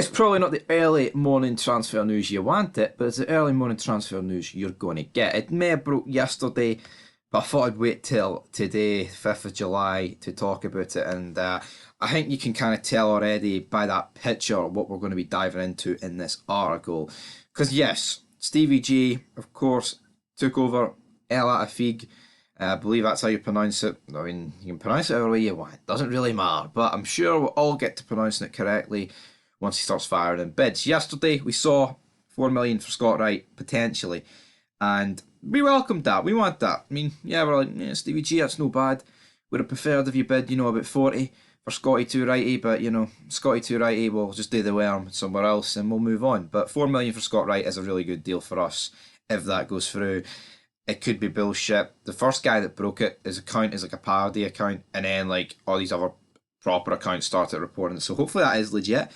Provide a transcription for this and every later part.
It's probably not the early morning transfer news you want it, but it's the early morning transfer news you're going to get. It may have broke yesterday, but I thought I'd wait till today, 5th of July, to talk about it. And I think you can kind of tell already by that picture what we're going to be diving into in this article. Because yes, Stevie G, of course, took over Ettifaq. I believe that's how you pronounce it. I mean, you can pronounce it however way you want. It doesn't really matter. But I'm sure we'll all get to pronouncing it correctly once he starts firing in bids. Yesterday, we saw 4 million for Scott Wright, potentially. And we welcomed that. We want that. I mean, yeah, we're like, yeah, Stevie G, that's no bad. Would have preferred if you bid, about 40 for Scotty 2 Righty, but, Scotty 2 Righty will just do the worm somewhere else and we'll move on. But 4 million for Scott Wright is a really good deal for us if that goes through. It could be bullshit. The first guy that broke it, his account is like a parody account, and then all these other proper accounts started reporting it. So hopefully that is legit.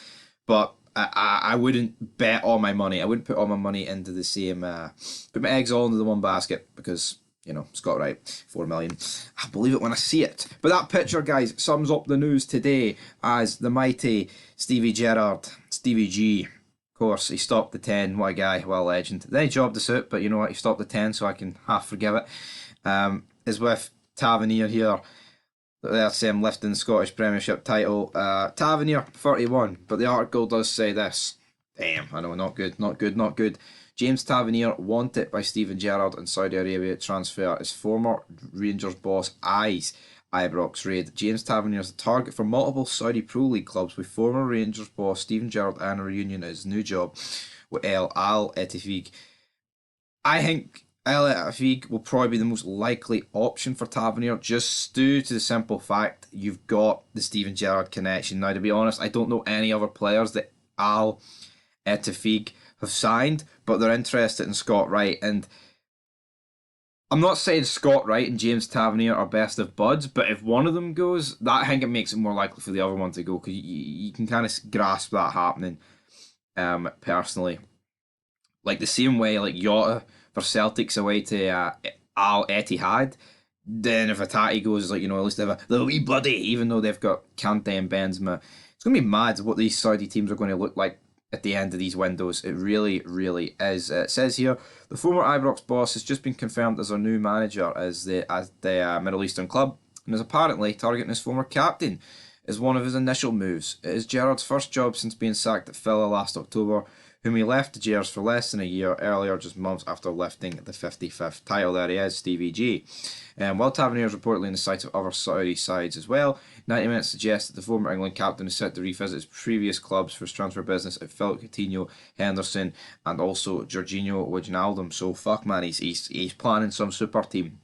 But I wouldn't bet all my money. I wouldn't put all my money into the same. Put my eggs all into the one basket because Scott Wright, 4 million. I believe it when I see it. But that picture, guys, sums up the news today as the mighty Stevie Gerrard, Stevie G. Of course, he stopped the 10. What a guy, what a legend. Then he jobbed us out, but you know what? He stopped the 10, so I can half forgive it. Is with Tavernier here. That's him lifting the Scottish Premiership title. Tavernier, 31. But the article does say this. Damn, I know, not good, not good, not good. James Tavernier wanted by Steven Gerrard in Saudi Arabia to transfer his former Rangers boss eyes Ibrox raid. James Tavernier is a target for multiple Saudi Pro League clubs, with former Rangers boss Steven Gerrard and a reunion at his new job with Al Ettifaq. I think Al Ettifaq will probably be the most likely option for Tavernier, just due to the simple fact you've got the Steven Gerrard connection. Now, to be honest, I don't know any other players that Al Ettifaq have signed, but they're interested in Scott Wright, and I'm not saying Scott Wright and James Tavernier are best of buds, but if one of them goes, I think it makes it more likely for the other one to go, because you can kind of grasp that happening, personally. Like the same way, like Jota for Celtic's away to Al Etihad, then if Atati goes, at least they have the wee buddy, even though they've got Kante and Benzema. It's going to be mad what these Saudi teams are going to look like at the end of these windows. It really, really is. It says here, the former Ibrox boss has just been confirmed as our new manager as the Middle Eastern club, and is apparently targeting his former captain as one of his initial moves. It is Gerrard's first job since being sacked at Villa last October, whom he left the Gers for less than a year earlier, just months after lifting the 55th title. There he is, Stevie G. While Tavernier is reportedly in the sights of other Saudi sides as well, 90 Minutes suggests that the former England captain is set to revisit his previous clubs for his transfer business at Philip Coutinho, Henderson, and also Jorginho Wijnaldum. So fuck man, he's planning some super team.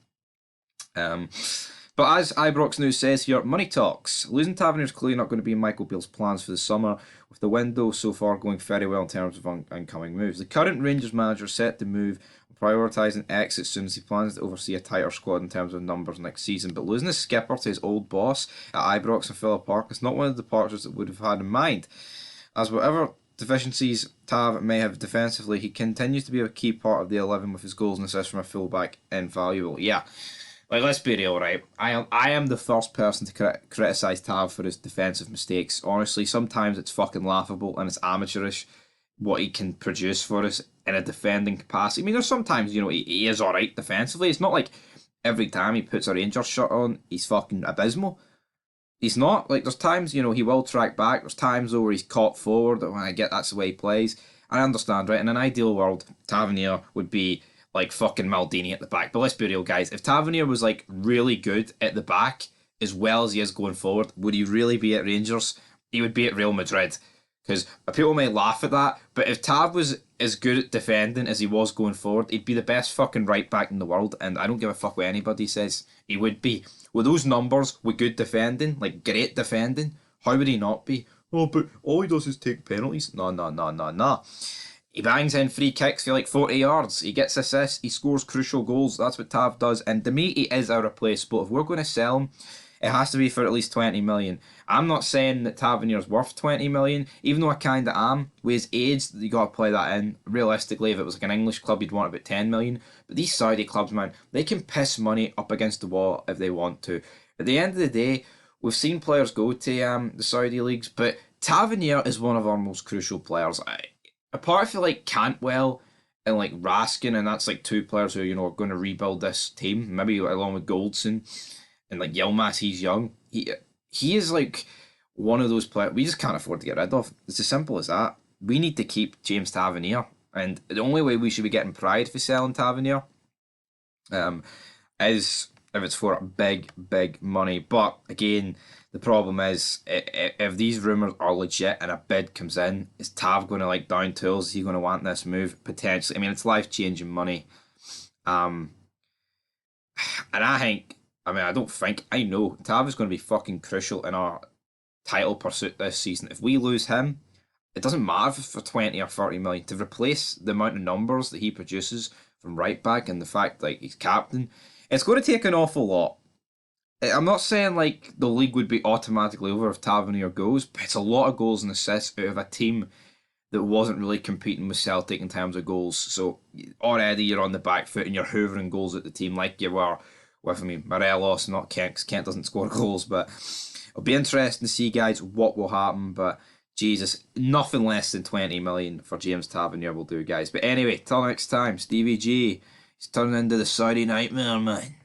But as Ibrox News says here, money talks. Losing Tavernier is clearly not going to be in Michael Beale's plans for the summer, with the window so far going very well in terms of incoming moves. The current Rangers manager is set to move, prioritising exits soon as he plans to oversee a tighter squad in terms of numbers next season. But losing his skipper to his old boss at Ibrox and Villa Park is not one of the departures that would have had in mind, as whatever deficiencies Tav may have defensively, he continues to be a key part of the 11 with his goals and assists from a fullback invaluable. Yeah. Let's be real, right? I am the first person to criticise Tav for his defensive mistakes. Honestly, sometimes it's fucking laughable and it's amateurish what he can produce for us in a defending capacity. I mean, there's sometimes, he is alright defensively. It's not like every time he puts a Rangers shirt on, he's fucking abysmal. He's not. There's times, he will track back. There's times, though, where he's caught forward, and when I get that's the way he plays. I understand, right? In an ideal world, Tavernier would be like fucking Maldini at the back. But let's be real, guys. If Tavernier was really good at the back as well as he is going forward, would he really be at Rangers? He would be at Real Madrid. Because people may laugh at that, but if Tav was as good at defending as he was going forward, he'd be the best fucking right back in the world, and I don't give a fuck what anybody says. He would be. With those numbers, with good defending, great defending, how would he not be? Oh, but all he does is take penalties. No. He bangs in free kicks for 40 yards. He gets assists. He scores crucial goals. That's what Tav does. And to me, he is irreplaceable. If we're going to sell him, it has to be for at least 20 million. I'm not saying that Tavernier's worth 20 million, even though I kind of am. With his age, you got to play that in. Realistically, if it was an English club, you'd want about 10 million. But these Saudi clubs, man, they can piss money up against the wall if they want to. At the end of the day, we've seen players go to the Saudi leagues, but Tavernier is one of our most crucial players. Apart from like Cantwell and like Raskin, and that's like two players who are going to rebuild this team. Maybe along with Goldson and like Yilmaz, he's young. He is like one of those players we just can't afford to get rid of. It's as simple as that. We need to keep James Tavernier, and the only way we should be getting Pride for selling Tavernier, is if it's for big money. But again, the problem is if these rumours are legit and a bid comes in, is Tav going to like down tools? Is he going to want this move potentially? I mean, it's life changing money. And I know Tav is going to be fucking crucial in our title pursuit this season. If we lose him, it doesn't matter for 20 or 30 million to replace the amount of numbers that he produces from right back and the fact like he's captain. It's going to take an awful lot. I'm not saying like the league would be automatically over if Tavernier goes, but it's a lot of goals and assists out of a team that wasn't really competing with Celtic in terms of goals. So already you're on the back foot and you're hoovering goals at the team like you were with Morelos, not Kent, 'cause Kent doesn't score goals. But it'll be interesting to see, guys, what will happen. But Jesus, nothing less than 20 million for James Tavernier will do, guys. But anyway, till next time, Stevie G, he's turning into the Saudi nightmare, man.